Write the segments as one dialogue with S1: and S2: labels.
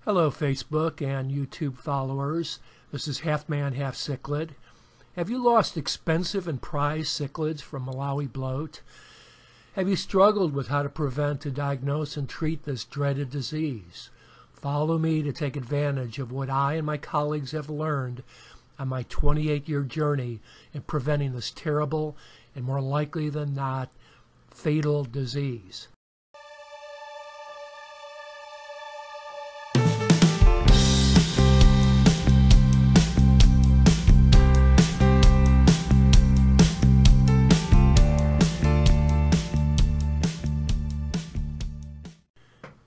S1: Hello Facebook and YouTube followers, this is Halfman Halfcichlid. Have you lost expensive and prized cichlids from Malawi Bloat? Have you struggled with how to prevent, to diagnose, and treat this dreaded disease? Follow me to take advantage of what I and my colleagues have learned on my 28-year journey in preventing this terrible and more likely than not fatal disease.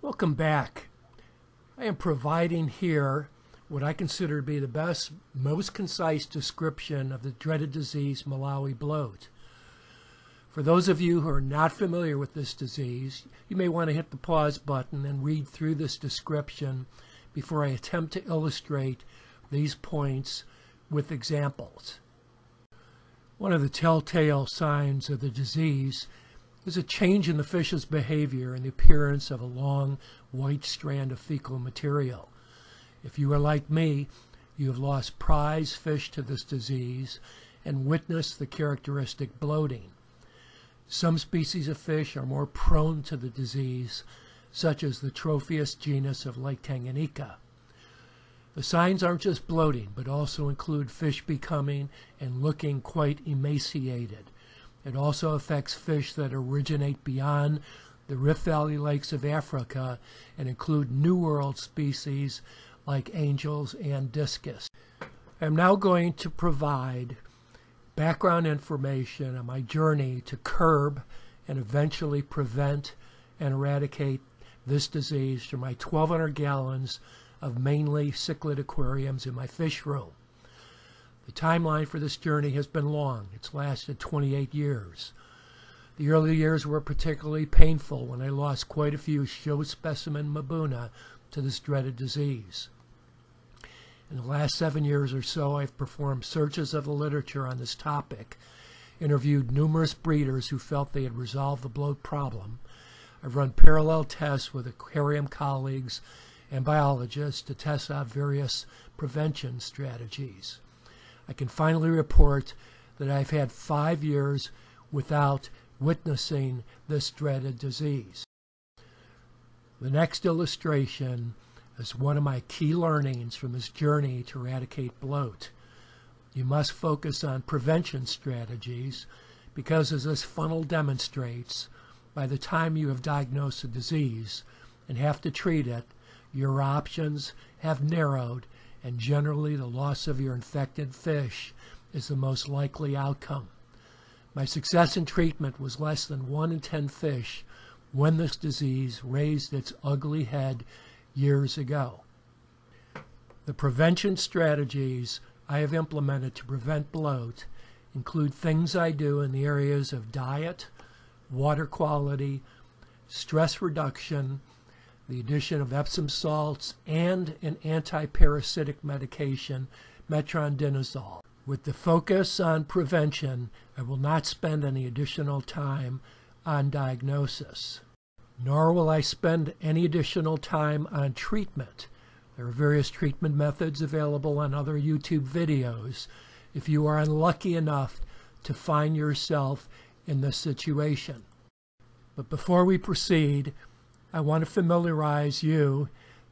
S1: Welcome back. I am providing here what I consider to be the best, most concise description of the dreaded disease Malawi Bloat. For those of you who are not familiar with this disease, you may want to hit the pause button and read through this description before I attempt to illustrate these points with examples. One of the telltale signs of the disease is a change in the fish's behavior and the appearance of a long white strand of fecal material. If you are like me, you have lost prize fish to this disease and witnessed the characteristic bloating. Some species of fish are more prone to the disease, such as the Tropheus genus of Lake Tanganyika. The signs aren't just bloating, but also include fish becoming and looking quite emaciated. It also affects fish that originate beyond the Rift Valley lakes of Africa and include New World species like angels and discus. I'm now going to provide background information on my journey to curb and eventually prevent and eradicate this disease through my 1,200 gallons of mainly cichlid aquariums in my fish room. The timeline for this journey has been long. It's lasted 28 years. The early years were particularly painful when I lost quite a few show specimen Mbuna to this dreaded disease. In the last 7 years or so, I've performed searches of the literature on this topic, interviewed numerous breeders who felt they had resolved the bloat problem. I've run parallel tests with aquarium colleagues and biologists to test out various prevention strategies. I can finally report that I've had 5 years without witnessing this dreaded disease. The next illustration is one of my key learnings from this journey to eradicate bloat. You must focus on prevention strategies because, as this funnel demonstrates, by the time you have diagnosed the disease and have to treat it, your options have narrowed, and generally the loss of your infected fish is the most likely outcome. My success in treatment was less than 1 in 10 fish when this disease raised its ugly head years ago. The prevention strategies I have implemented to prevent bloat include things I do in the areas of diet, water quality, stress reduction, the addition of Epsom salts, and an anti-parasitic medication, metronidazole. With the focus on prevention, I will not spend any additional time on diagnosis, nor will I spend any additional time on treatment. There are various treatment methods available on other YouTube videos if you are unlucky enough to find yourself in this situation. But before we proceed, I want to familiarize you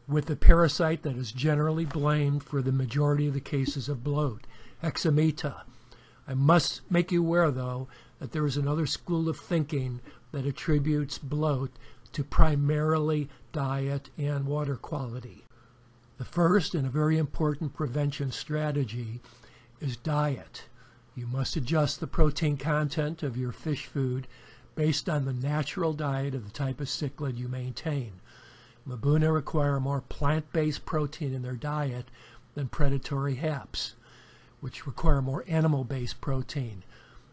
S1: with the parasite that is generally blamed for the majority of the cases of bloat, Hexameta. I must make you aware, though, that there is another school of thinking that attributes bloat to primarily diet and water quality. The first and a very important prevention strategy is diet. You must adjust the protein content of your fish food based on the natural diet of the type of cichlid you maintain. Mbuna require more plant-based protein in their diet than predatory haps, which require more animal-based protein.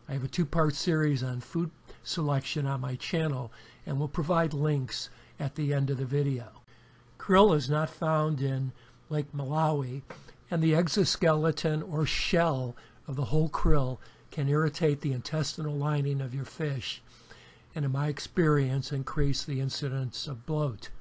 S1: I have a 2-part series on food selection on my channel and will provide links at the end of the video. Krill is not found in Lake Malawi, and the exoskeleton or shell of the whole krill can irritate the intestinal lining of your fish and, in my experience, increase the incidence of bloat.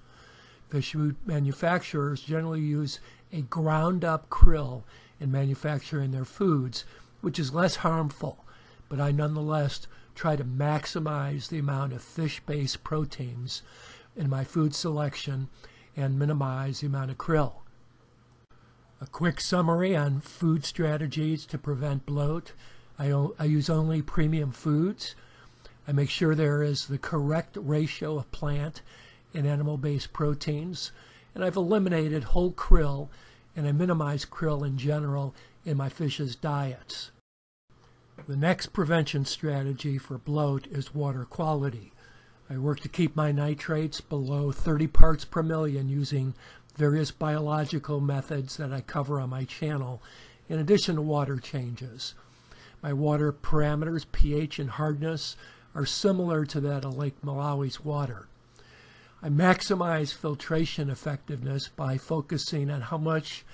S1: Fish food manufacturers generally use a ground-up krill in manufacturing their foods, which is less harmful, but I nonetheless try to maximize the amount of fish-based proteins in my food selection and minimize the amount of krill. A quick summary on food strategies to prevent bloat. I use only premium foods. I make sure there is the correct ratio of plant and animal-based proteins, and I've eliminated whole krill, and I minimize krill in general in my fish's diets. The next prevention strategy for bloat is water quality. I work to keep my nitrates below 30 parts per million using various biological methods that I cover on my channel, in addition to water changes. My water parameters, pH and hardness, are similar to that of Lake Malawi's water. I maximize filtration effectiveness by focusing on how much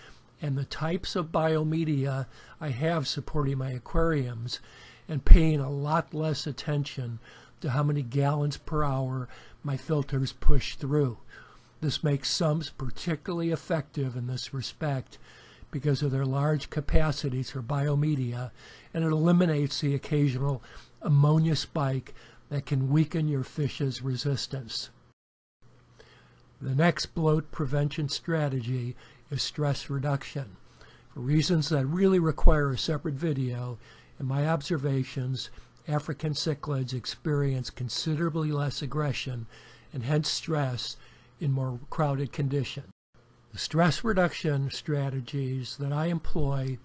S1: and the types of biomedia I have supporting my aquariums, and paying a lot less attention to how many gallons per hour my filters push through. This makes sumps particularly effective in this respect because of their large capacities for biomedia, and it eliminates the occasional ammonia spike that can weaken your fish's resistance. The next bloat prevention strategy is stress reduction. For reasons that really require a separate video, in my observations, African cichlids experience considerably less aggression and hence stress in more crowded conditions. The stress reduction strategies that I employ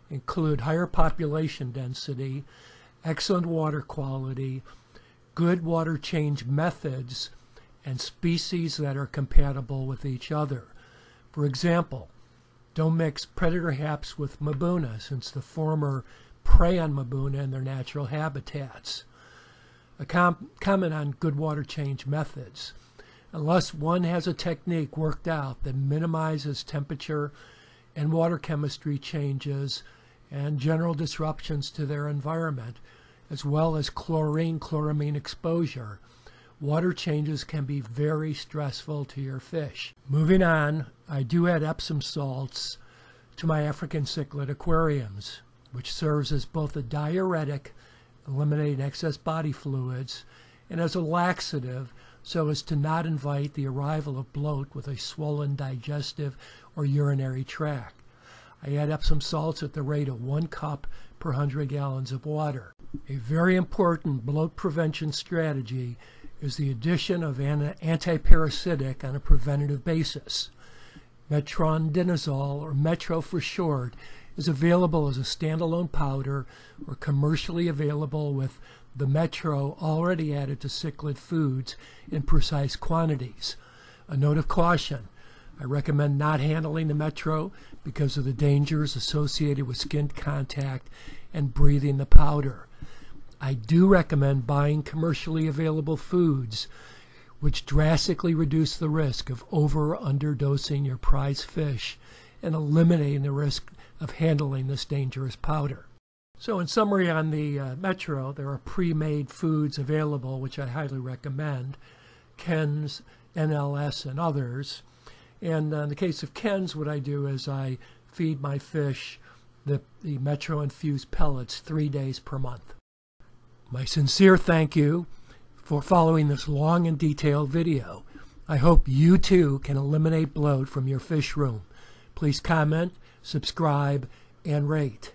S1: include higher population density, excellent water quality, good water change methods, and species that are compatible with each other. For example, don't mix predator haps with Mbuna, since the former prey on Mbuna in their natural habitats. A comment on good water change methods. Unless one has a technique worked out that minimizes temperature and water chemistry changes and general disruptions to their environment, as well as chloramine exposure, water changes can be very stressful to your fish. Moving on, I do add Epsom salts to my African cichlid aquariums, which serves as both a diuretic, eliminating excess body fluids, and as a laxative, so as to not invite the arrival of bloat with a swollen digestive or urinary tract. I add Epsom salts at the rate of 1 cup per 100 gallons of water. A very important bloat prevention strategy is the addition of an antiparasitic on a preventative basis. Metronidazole, or Metro for short, is available as a standalone powder or commercially available with the Metro already added to cichlid foods in precise quantities. A note of caution: I recommend not handling the Metro because of the dangers associated with skin contact and breathing the powder. I do recommend buying commercially available foods, which drastically reduce the risk of over or underdosing your prize fish and eliminating the risk of handling this dangerous powder. So in summary on the Metro, there are pre-made foods available, which I highly recommend, Ken's, NLS, and others. And in the case of Ken's, what I do is I feed my fish the Metro-infused pellets 3 days per month. My sincere thank you for following this long and detailed video. I hope you too can eliminate bloat from your fish room. Please comment, subscribe, and rate.